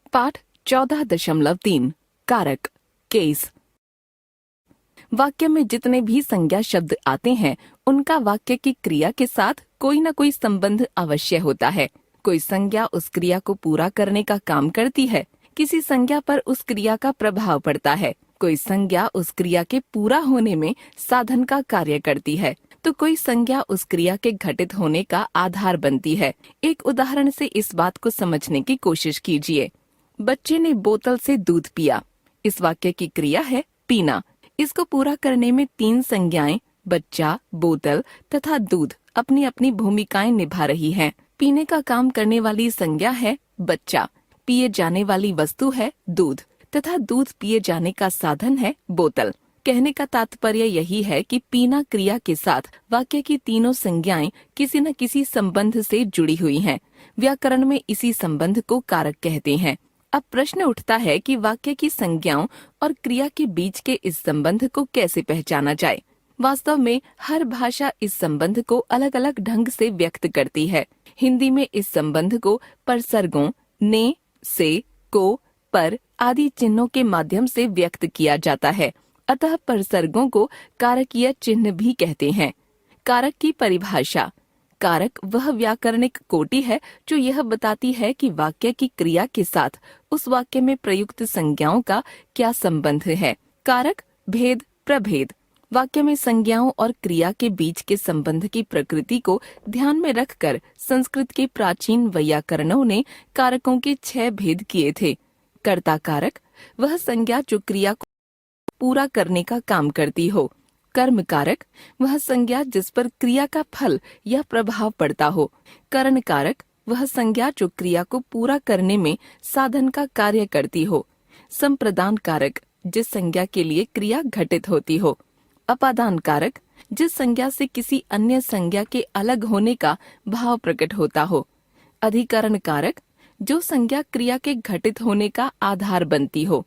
पाठ 14.3 कारक केस। वाक्य में जितने भी संज्ञा शब्द आते हैं उनका वाक्य की क्रिया के साथ कोई न कोई संबंध अवश्य होता है। कोई संज्ञा उस क्रिया को पूरा करने का काम करती है, किसी संज्ञा पर उस क्रिया का प्रभाव पड़ता है, कोई संज्ञा उस क्रिया के पूरा होने में साधन का कार्य करती है, तो कोई संज्ञा उस क्रिया के घटित होने का आधार बनती है। एक उदाहरण से इस बात को समझने की कोशिश कीजिए। बच्चे ने बोतल से दूध पिया। इस वाक्य की क्रिया है पीना। इसको पूरा करने में 3 संज्ञाएं बच्चा, बोतल तथा दूध अपनी अपनी भूमिकाएं निभा रही हैं। पीने का काम करने वाली संज्ञा है बच्चा, पिए जाने वाली वस्तु है दूध तथा दूध पिए जाने का साधन है बोतल। कहने का तात्पर्य यही है कि पीना क्रिया के साथ वाक्य की तीनों संज्ञाएं किसी न किसी संबंध से जुड़ी हुई हैं। व्याकरण में इसी संबंध को कारक कहते हैं। अब प्रश्न उठता है कि वाक्य की संज्ञाओं और क्रिया के बीच के इस संबंध को कैसे पहचाना जाए। वास्तव में हर भाषा इस संबंध को अलग अलग ढंग से व्यक्त करती है। हिंदी में इस संबंध को परसर्गों ने, से, को, पर आदि चिन्हों के माध्यम से व्यक्त किया जाता है। अतः परसर्गों को कारकीय चिन्ह भी कहते हैं। कारक की परिभाषा। कारक वह व्याकरणिक कोटि है जो यह बताती है कि वाक्य की क्रिया के साथ उस वाक्य में प्रयुक्त संज्ञाओं का क्या संबंध है। कारक, भेद, प्रभेद। वाक्य में संज्ञाओं और क्रिया के बीच के संबंध की प्रकृति को ध्यान में रखकर संस्कृत के प्राचीन वैयाकरणों ने कारकों के 6 भेद किए थे। कर्ता कारक वह संज्ञा जो क्रिया को पूरा करने का काम करती हो। कर्म कारक वह संज्ञा जिस पर क्रिया का फल या प्रभाव पड़ता हो। करण कारक वह संज्ञा जो क्रिया को पूरा करने में साधन का कार्य करती हो। संप्रदान कारक जिस संज्ञा के लिए क्रिया घटित होती हो। अपादान कारक जिस संज्ञा से किसी अन्य संज्ञा के अलग होने का भाव प्रकट होता हो। अधिकरण कारक जो संज्ञा क्रिया के घटित होने का आधार बनती हो।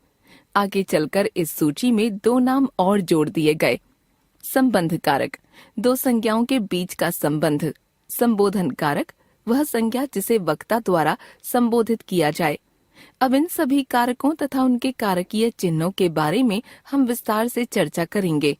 आगे चलकर इस सूची में 2 नाम और जोड़ दिए गए। संबंध कारक 2 संज्ञाओं के बीच का संबंध। संबोधन कारक वह संज्ञा जिसे वक्ता द्वारा संबोधित किया जाए। अब इन सभी कारकों तथा उनके कारकीय चिन्हों के बारे में हम विस्तार से चर्चा करेंगे।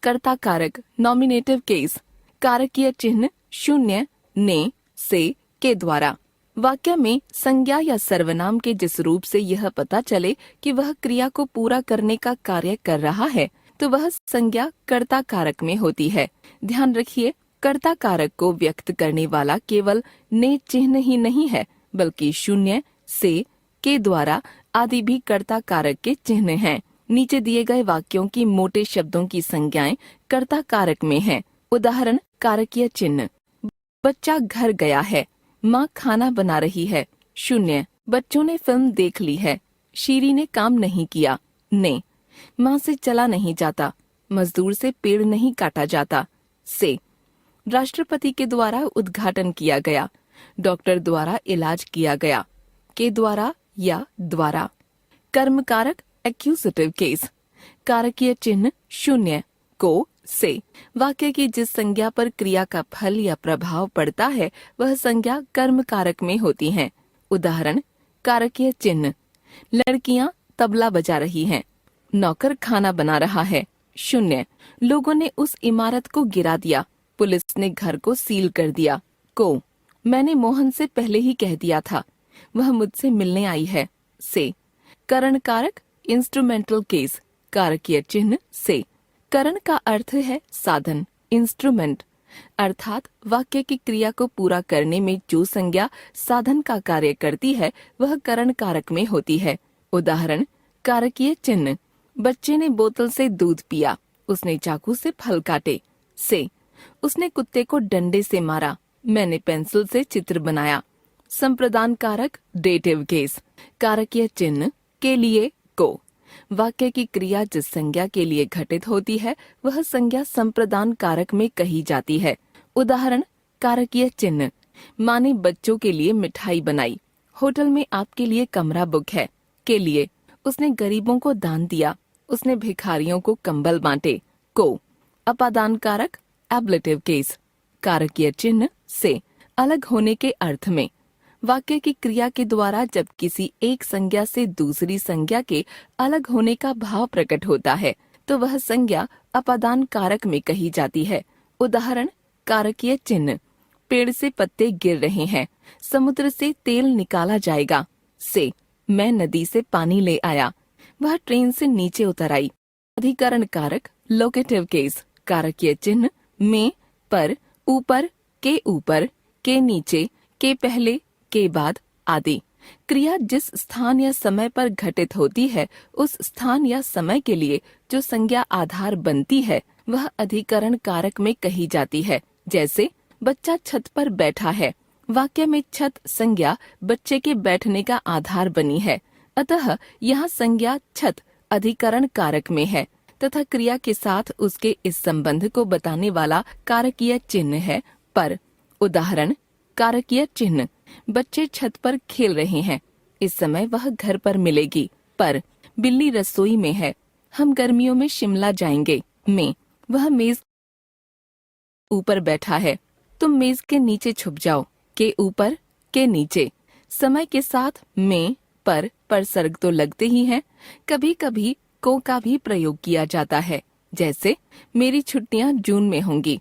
कर्ता कारक नॉमिनेटिव केस। कारकीय चिन्ह शून्य, ने, से, के द्वारा। वाक्य में संज्ञा या सर्वनाम के जिस रूप से यह पता चले कि वह क्रिया को पूरा करने का कार्य कर रहा है तो वह संज्ञा कर्ता कारक में होती है। ध्यान रखिए, कर्ता कारक को व्यक्त करने वाला केवल ने चिन्ह ही नहीं है बल्कि शून्य, से, के द्वारा आदि भी कर्ता कारक के चिन्ह हैं। नीचे दिए गए वाक्यों की मोटे शब्दों की संज्ञाएं कर्ता कारक में हैं। उदाहरण कारकीय चिन्ह। बच्चा घर गया है। माँ खाना बना रही है। शून्य, बच्चों ने फिल्म देख ली है। शीरी ने काम नहीं किया। ने, माँ से चला नहीं जाता। मजदूर से पेड़ नहीं काटा जाता। से, राष्ट्रपति के द्वारा उद्घाटन किया गया। डॉक्टर द्वारा इलाज किया गया। के द्वारा या द्वारा। कर्म कारक एक्यूजेटिव केस। कारकीय चिन्ह शून्य, को, से। वाक्य की जिस संज्ञा पर क्रिया का फल या प्रभाव पड़ता है वह संज्ञा कर्म कारक में होती है। उदाहरण कारकीय चिन्ह। लड़कियां तबला बजा रही हैं। नौकर खाना बना रहा है। शून्य, लोगों ने उस इमारत को गिरा दिया। पुलिस ने घर को सील कर दिया। को, मैंने मोहन से पहले ही कह दिया था। वह मुझसे मिलने आई है। से, करण कारक इंस्ट्रूमेंटल केस। कारकीय चिन्ह से। करण का अर्थ है साधन, इंस्ट्रूमेंट, अर्थात वाक्य की क्रिया को पूरा करने में जो संज्ञा साधन का कार्य करती है वह करण कारक में होती है। उदाहरण कारकीय चिन्ह। बच्चे ने बोतल से दूध पिया। उसने चाकू से फल काटे। से, उसने कुत्ते को डंडे से मारा। मैंने पेंसिल से चित्र बनाया। संप्रदान कारक डेटिव केस। कारकीय चिन्ह के लिए, को। वाक्य की क्रिया जिस संज्ञा के लिए घटित होती है वह संज्ञा संप्रदान कारक में कही जाती है। उदाहरण कारकीय चिन्ह। माँ ने बच्चों के लिए मिठाई बनाई। होटल में आपके लिए कमरा बुक है। के लिए, उसने गरीबों को दान दिया। उसने भिखारियों को कंबल बांटे। को, अपादान कारक एब्लेटिव केस। कारकीय चिन्ह से, अलग होने के अर्थ में। वाक्य की क्रिया के द्वारा जब किसी एक संज्ञा से दूसरी संज्ञा के अलग होने का भाव प्रकट होता है तो वह संज्ञा अपादान कारक में कही जाती है। उदाहरण, कारकीय चिन्ह। पेड़ से पत्ते गिर रहे हैं। समुद्र से तेल निकाला जाएगा। से, मैं नदी से पानी ले आया। वह ट्रेन से नीचे उतर आई। अधिकरण कारक, लोकेटिव केस। कारकीय चिन्ह में, पर, ऊपर, के नीचे, के पहले, के बाद आदि। क्रिया जिस स्थान या समय पर घटित होती है उस स्थान या समय के लिए जो संज्ञा आधार बनती है वह अधिकरण कारक में कही जाती है। जैसे, बच्चा छत पर बैठा है। वाक्य में छत संज्ञा बच्चे के बैठने का आधार बनी है, अतः यहाँ संज्ञा छत अधिकरण कारक में है तथा क्रिया के साथ उसके इस संबंध को बताने वाला कारकीय चिन्ह है पर। उदाहरण, कारकीय चिन्ह, बच्चे छत पर खेल रहे हैं। इस समय वह घर पर मिलेगी। पर, बिल्ली रसोई में है। हम गर्मियों में शिमला जाएंगे। में, वह मेज ऊपर बैठा है। तुम मेज के नीचे छुप जाओ। के ऊपर, के नीचे। समय के साथ में, पर सर्ग तो लगते ही हैं। कभी कभी को का भी प्रयोग किया जाता है। जैसे, मेरी छुट्टियां जून में होंगी।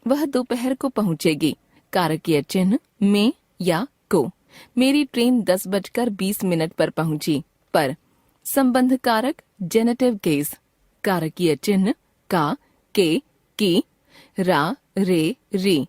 वह दोपहर को पहुंचेगी। कारकीय चिन्ह में या को। मेरी ट्रेन 10:20 पर पहुंची। पर, संबंध कारक, जेनेटिव केस। कारकीय चिन्ह का, के, की, रा, रे, री।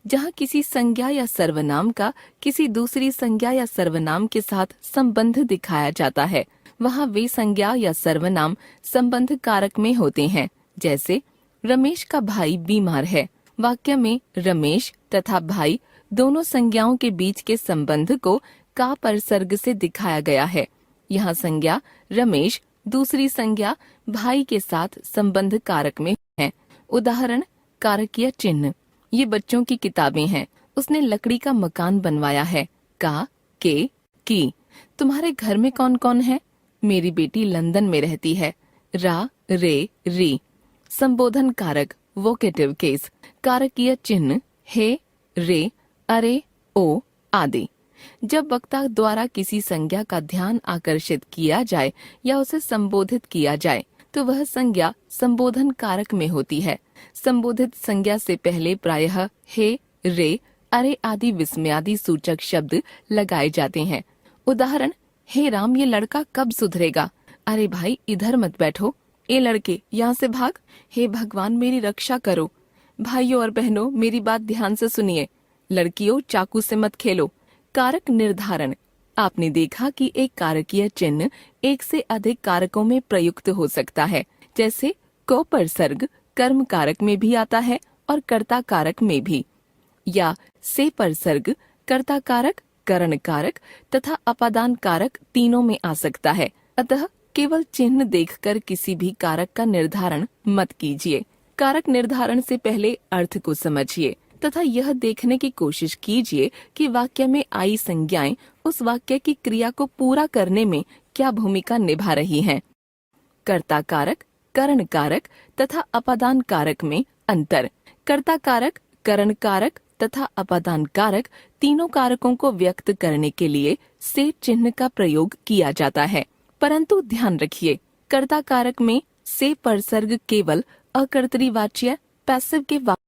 जहाँ किसी संज्ञा या सर्वनाम का किसी दूसरी संज्ञा या सर्वनाम के साथ संबंध दिखाया जाता है वहाँ वे संज्ञा या सर्वनाम संबंध कारक में होते हैं। जैसे, रमेश का भाई बीमार है। वाक्य में रमेश तथा भाई दोनों संज्ञाओं के बीच के संबंध को का परसर्ग से दिखाया गया है। यहाँ संज्ञा रमेश दूसरी संज्ञा भाई के साथ संबंध कारक में है। उदाहरण, कारकीय चिन्ह, ये बच्चों की किताबें हैं। उसने लकड़ी का मकान बनवाया है। का, के, की। तुम्हारे घर में कौन कौन है? मेरी बेटी लंदन में रहती है। रा, रे, री। संबोधन कारक, वोकेटिव केस। कारकीय चिन्ह हे, रे, अरे, ओ आदि। जब वक्ता द्वारा किसी संज्ञा का ध्यान आकर्षित किया जाए या उसे संबोधित किया जाए तो वह संज्ञा संबोधन कारक में होती है। संबोधित संज्ञा से पहले प्रायः हे, रे, अरे आदि विस्मयादि सूचक शब्द लगाए जाते हैं। उदाहरण, हे राम, ये लड़का कब सुधरेगा? अरे भाई, इधर मत बैठो। ए लड़के, यहाँ से भाग। हे भगवान, मेरी रक्षा करो। भाइयों और बहनों, मेरी बात ध्यान से सुनिए। लड़कियों, चाकू से मत खेलो। कारक निर्धारण। आपने देखा कि एक कारकीय चिन्ह एक से अधिक कारकों में प्रयुक्त हो सकता है। जैसे, को परसर्ग कर्म कारक में भी आता है और कर्ता कारक में भी, या से परसर्ग कर्ता कारक, करण कारक तथा अपादान कारक तीनों में आ सकता है। अतः केवल चिन्ह देखकर किसी भी कारक का निर्धारण मत कीजिए। कारक निर्धारण से पहले अर्थ को समझिए तथा यह देखने की कोशिश कीजिए कि वाक्य में आई संज्ञाएं उस वाक्य की क्रिया को पूरा करने में क्या भूमिका निभा रही हैं। कर्ता कारक, करण कारक तथा अपादान कारक में अंतर। कर्ता कारक, करण कारक तथा अपादान कारक तीनों कारकों को व्यक्त करने के लिए से चिन्ह का प्रयोग किया जाता है। परंतु ध्यान रखिए, कर्ता कारक में से परसर्ग केवल अकर्तरीवाच्य पैसिव के वाक्य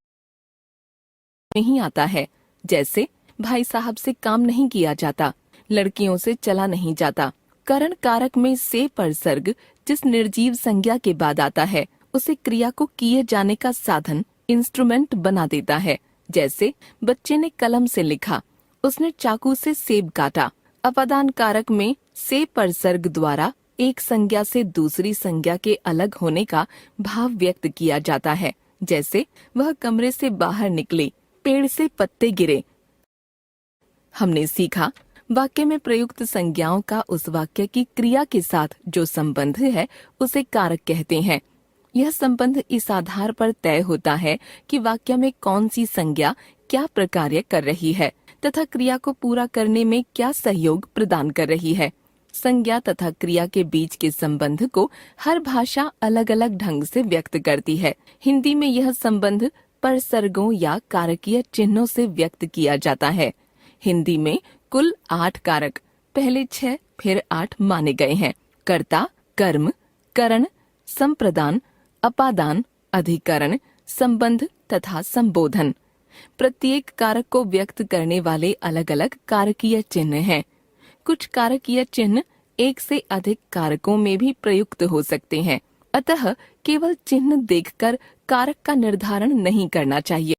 में ही आता है। जैसे, भाई साहब से काम नहीं किया जाता, लड़कियों से चला नहीं जाता। करण कारक में से परसर्ग जिस निर्जीव संज्ञा के बाद आता है उसे क्रिया को किए जाने का साधन, इंस्ट्रूमेंट बना देता है। जैसे, बच्चे ने कलम से लिखा, उसने चाकू से सेब काटा। अपादान कारक में से परसर्ग द्वारा एक संज्ञा से दूसरी संज्ञा के अलग होने का भाव व्यक्त किया जाता है। जैसे, वह कमरे से बाहर निकली, पेड़ से पत्ते गिरे। हमने सीखा, वाक्य में प्रयुक्त संज्ञाओं का उस वाक्य की क्रिया के साथ जो संबंध है उसे कारक कहते हैं। यह संबंध इस आधार पर तय होता है कि वाक्य में कौन सी संज्ञा क्या प्रकार्य कर रही है तथा क्रिया को पूरा करने में क्या सहयोग प्रदान कर रही है। संज्ञा तथा क्रिया के बीच के संबंध को हर भाषा अलग अलग ढंग से व्यक्त करती है। हिंदी में यह संबंध परसर्गों या कारकीय चिन्हों से व्यक्त किया जाता है। हिंदी में कुल 8 कारक, पहले 6 फिर 8 माने गए हैं। कर्ता, कर्म, करण, संप्रदान, अपादान, अधिकरण, संबंध तथा संबोधन। प्रत्येक कारक को व्यक्त करने वाले अलग अलग कारकीय चिन्ह हैं। कुछ कारकीय चिन्ह एक से अधिक कारकों में भी प्रयुक्त हो सकते हैं, अतः केवल चिन्ह देखकर कारक का निर्धारण नहीं करना चाहिए।